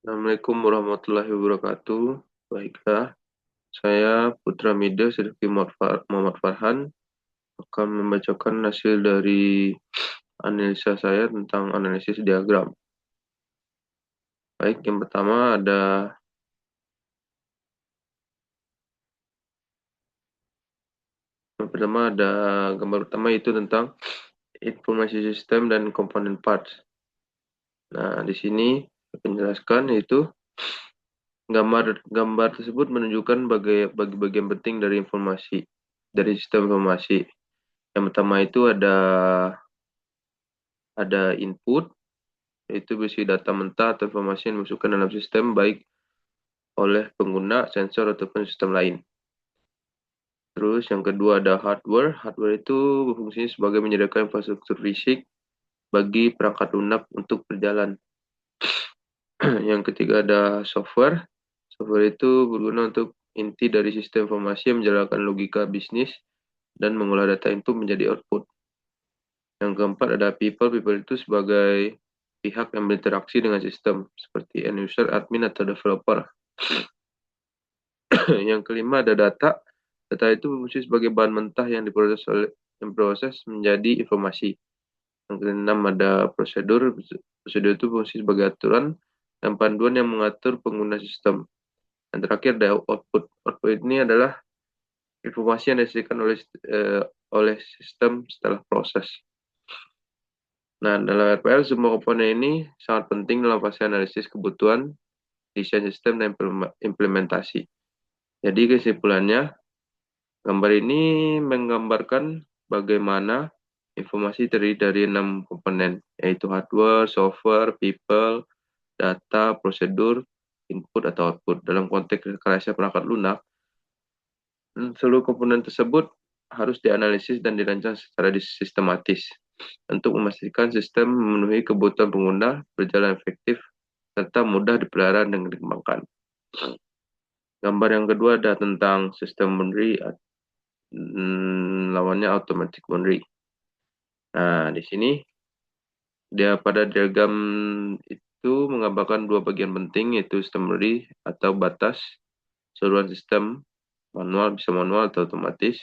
Assalamualaikum warahmatullahi wabarakatuh. Baiklah, saya Putra Mida Siddiqui Muhammad Farhan akan membacakan hasil dari analisa saya tentang analisis diagram. Baik, yang pertama ada gambar utama itu tentang informasi sistem dan komponen parts. Nah, di sini saya penjelaskan yaitu gambar tersebut menunjukkan bagian penting dari sistem informasi. Yang pertama itu ada input, yaitu berisi data mentah atau informasi yang dimasukkan dalam sistem baik oleh pengguna, sensor, ataupun sistem lain. Terus yang kedua ada hardware. Hardware itu berfungsi sebagai menyediakan infrastruktur fisik bagi perangkat lunak untuk berjalan. Yang ketiga ada software. Software itu berguna untuk inti dari sistem informasi yang menjalankan logika bisnis dan mengolah data input menjadi output. Yang keempat ada people. People itu sebagai pihak yang berinteraksi dengan sistem, seperti end user, admin, atau developer. Yang kelima ada data. Data itu berfungsi sebagai bahan mentah yang diproses menjadi informasi. Yang keenam ada prosedur. Prosedur itu berfungsi sebagai aturan dan panduan yang mengatur pengguna sistem. Yang terakhir ada output. Output ini adalah informasi yang dihasilkan oleh sistem setelah proses. Nah, dalam RPL semua komponen ini sangat penting dalam fase analisis kebutuhan, desain sistem, dan implementasi. Jadi kesimpulannya, gambar ini menggambarkan bagaimana informasi terdiri dari 6 komponen, yaitu hardware, software, people, data, prosedur, input atau output. Dalam konteks rekayasa perangkat lunak, seluruh komponen tersebut harus dianalisis dan dirancang secara sistematis untuk memastikan sistem memenuhi kebutuhan pengguna, berjalan efektif, serta mudah dipelihara dan dikembangkan. Gambar yang kedua ada tentang sistem boundary, lawannya automatic boundary. Nah, di sini dia pada diagram itu menggambarkan dua bagian penting, yaitu sistem boundary atau batas seluruhan sistem, bisa manual atau otomatis.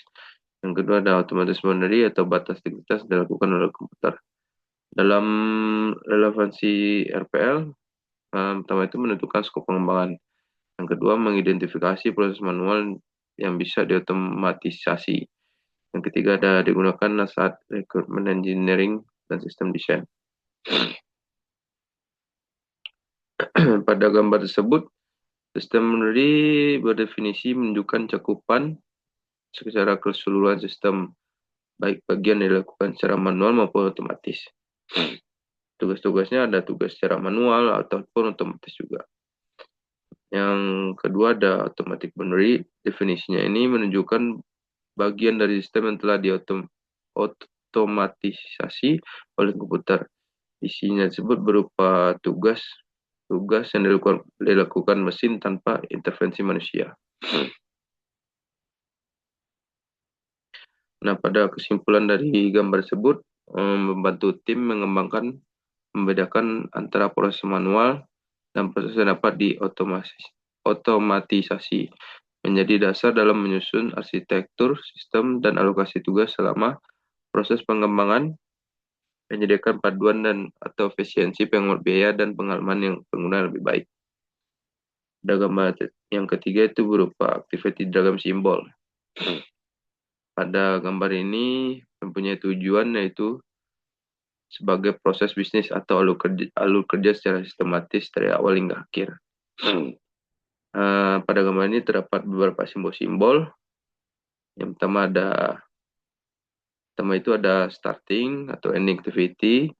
Yang kedua ada automatic boundary atau batas integritas dilakukan oleh komputer. Dalam relevansi RPL, pertama itu menentukan skop pengembangan. Yang kedua mengidentifikasi proses manual yang bisa diotomatisasi. Yang ketiga ada digunakan saat recruitment engineering dan sistem desain. Pada gambar tersebut, sistem boundary berdefinisi menunjukkan cakupan secara keseluruhan sistem, baik bagian yang dilakukan secara manual maupun otomatis. Tugas-tugasnya ada tugas secara manual ataupun otomatis juga. Yang kedua ada automatic boundary. Definisinya ini menunjukkan bagian dari sistem yang telah diotomatisasi oleh komputer. Isinya tersebut berupa tugas yang dilakukan mesin tanpa intervensi manusia. Nah, pada kesimpulan dari gambar tersebut, membantu tim membedakan antara proses manual dan proses yang dapat diotomatisasi menjadi dasar dalam menyusun arsitektur sistem dan alokasi tugas selama proses pengembangan, menyediakan paduan atau efisiensi penghemat biaya dan pengalaman yang pengguna lebih baik. Pada gambar yang ketiga itu berupa activity diagram simbol. Pada gambar ini mempunyai tujuan yaitu sebagai proses bisnis atau alur kerja secara sistematis dari awal hingga akhir. Pada gambar ini terdapat beberapa simbol-simbol. Yang pertama itu ada starting atau ending activity,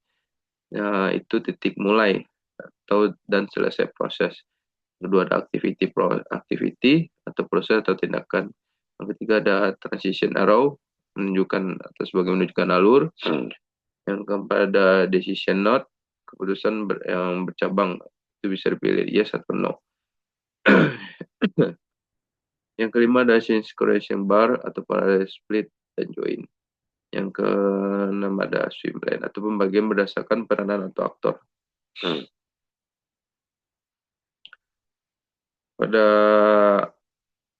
itu titik mulai dan selesai proses. Kedua ada activity atau proses atau tindakan. Yang ketiga ada transition arrow sebagai menunjukkan alur. Yang keempat ada decision node, keputusan yang bercabang, itu bisa dipilih yes atau no. Yang kelima ada synchronization bar atau parallel split dan join. Yang keenam ada swim lane atau pembagian berdasarkan peranan atau aktor. Pada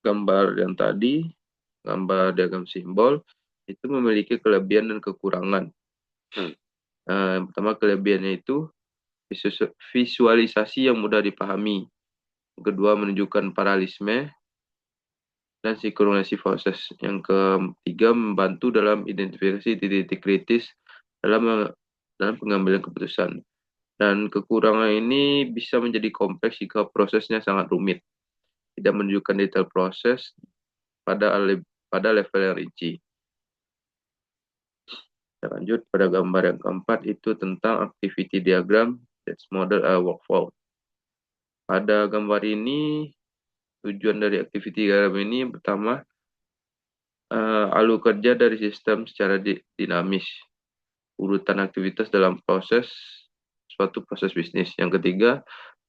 gambar yang tadi, gambar diagram simbol, itu memiliki kelebihan dan kekurangan. Yang pertama kelebihannya itu visualisasi yang mudah dipahami. Yang kedua menunjukkan paralelisme dan sinkronisasi proses. Yang ketiga membantu dalam identifikasi titik-titik kritis dalam pengambilan keputusan. Dan kekurangan ini bisa menjadi kompleks jika prosesnya sangat rumit, tidak menunjukkan detail proses pada level yang rinci. Kita lanjut pada gambar yang keempat, itu tentang activity diagram that model a workflow. Pada gambar ini, tujuan dari activity diagram ini yang pertama, alur kerja dari sistem secara dinamis, urutan aktivitas dalam suatu proses bisnis. Yang ketiga,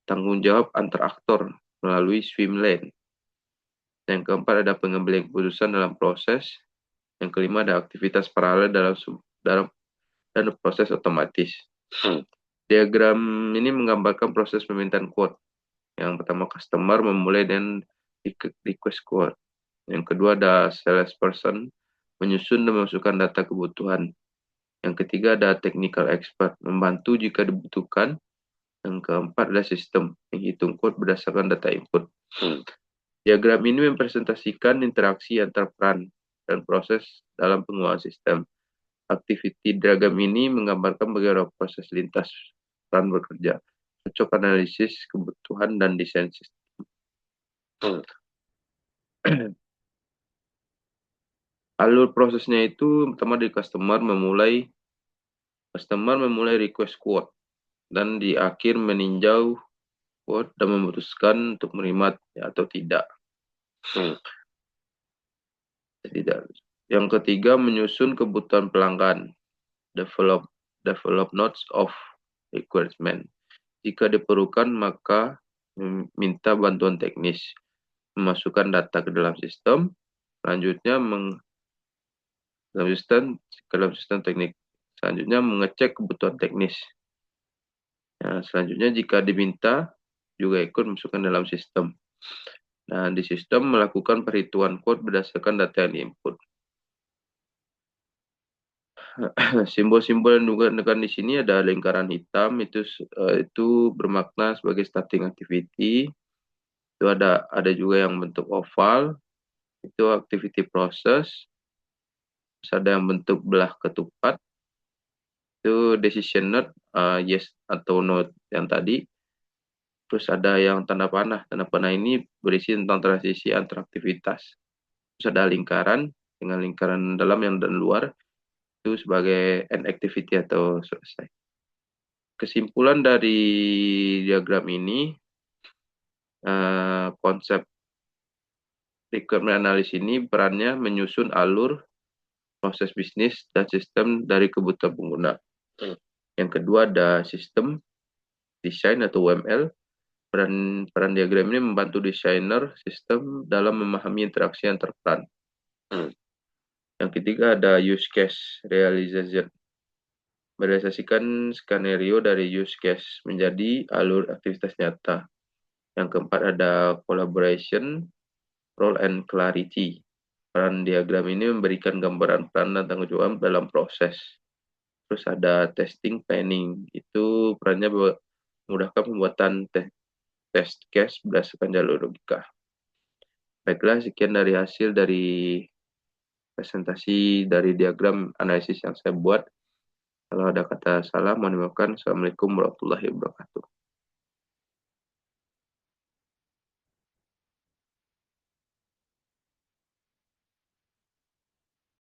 tanggung jawab antar aktor melalui swim lane. Yang keempat, ada pengambilan keputusan dalam proses. Yang kelima, ada aktivitas paralel dan proses otomatis. Diagram ini menggambarkan proses permintaan quote. Yang pertama, customer memulai dan request quote. Yang kedua, ada salesperson menyusun dan memasukkan data kebutuhan. Yang ketiga, ada technical expert membantu jika dibutuhkan. Yang keempat, ada sistem menghitung quote berdasarkan data input. Diagram ini mempresentasikan interaksi antar peran dan proses dalam penguasaan sistem. Activity diagram ini menggambarkan bagaimana proses lintas peran bekerja, cocok analisis kebutuhan dan desain sistem. Alur prosesnya itu pertama dari customer memulai request quote dan di akhir meninjau quote dan memutuskan untuk menerima atau tidak. Yang ketiga, menyusun kebutuhan pelanggan, develop notes of requirement. Jika diperlukan, maka minta bantuan teknis, memasukkan data ke dalam sistem, selanjutnya dalam sistem teknik. Selanjutnya mengecek kebutuhan teknis. Nah, selanjutnya jika diminta juga ikut masukkan dalam sistem. Nah, di sistem melakukan perhitungan quote berdasarkan data yang diinput. Simbol-simbol yang digunakan di sini ada lingkaran hitam, itu bermakna sebagai starting activity. Itu ada juga yang bentuk oval, itu activity process. Terus ada yang bentuk belah ketupat, itu decision node, yes atau no yang tadi. Terus ada yang tanda panah. Tanda panah ini berisi tentang transisi antar aktivitas. Terus ada lingkaran dengan lingkaran dalam yang dan luar, itu sebagai end activity atau selesai. Kesimpulan dari diagram ini, konsep requirement analysis ini perannya menyusun alur proses bisnis dan sistem dari kebutuhan pengguna. Yang kedua ada sistem desain atau UML. Peran diagram ini membantu desainer sistem dalam memahami interaksi antar peran. Yang ketiga ada use case realization. Merealisasikan skenario dari use case menjadi alur aktivitas nyata. Yang keempat ada collaboration, role and clarity. Peran diagram ini memberikan gambaran peran dan tanggung jawab dalam proses. Terus ada testing planning. Itu perannya memudahkan pembuatan test case berdasarkan jalur logika. Baiklah, sekian dari hasil dari presentasi dari diagram analisis yang saya buat. Kalau ada kata salah, mohon dimaafkan. Assalamualaikum warahmatullahi wabarakatuh.